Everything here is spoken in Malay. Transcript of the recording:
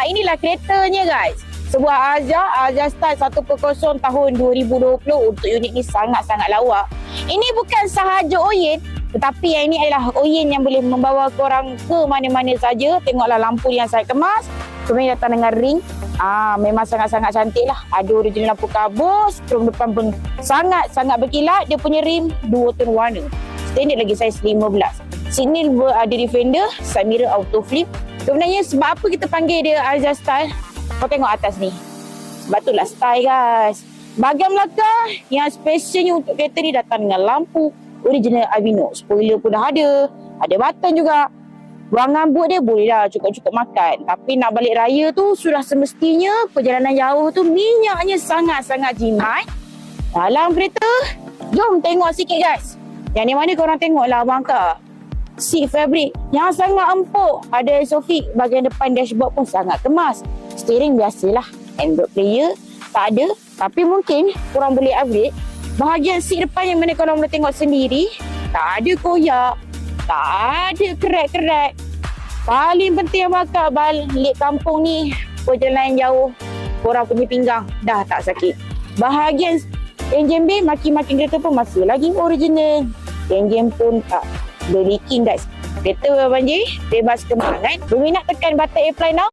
Inilah keretanya guys. Sebuah Aja Style 1.0 tahun 2020 untuk unit ni sangat-sangat lawa. Ini bukan sahaja Oyen, tetapi yang ini adalah Oyen yang boleh membawa korang ke mana-mana saja. Tengoklah lampu yang saya kemas. Kemudian datang dengan ring. Memang sangat-sangat cantik lah. Ada original lampu kabus. Krom depan pun sangat-sangat berkilat. Dia punya rim 2 tone warna. Standard lagi saiz 15. Signal ada defender, side mirror auto flip. Sebenarnya sebab apa kita panggil dia Aja Style? Kau tengok atas ni. Sebab itulah style guys. Bahagian belakang yang specialnya untuk kereta ni datang dengan lampu original Aveeno. Spoiler pun dah ada. Ada button juga. Ruangan boot dia boleh dah cukup-cukup makan. Tapi nak balik raya tu sudah semestinya perjalanan jauh tu minyaknya sangat-sangat jimat. Dalam kereta, jom tengok sikit guys. Yang ni mana korang tengok lah abang Kak. Seat fabric yang sangat empuk. Ada Isofix. Bahagian depan dashboard pun sangat kemas. Steering biasalah. Android player tak ada. Tapi mungkin korang boleh upgrade. Bahagian seat depan yang mana korang boleh tengok sendiri. Tak ada koyak. Tak ada kerat-kerat. Paling penting abang Kak balik kampung ni. Perjalanan jauh. Korang punya pinggang dah tak sakit. Bahagian enjin bay makin-makin kereta pun masih lagi original. Enjin pun tak berleaking guys. Kereta banjir bebas kemangan. Berminat tekan button apply now.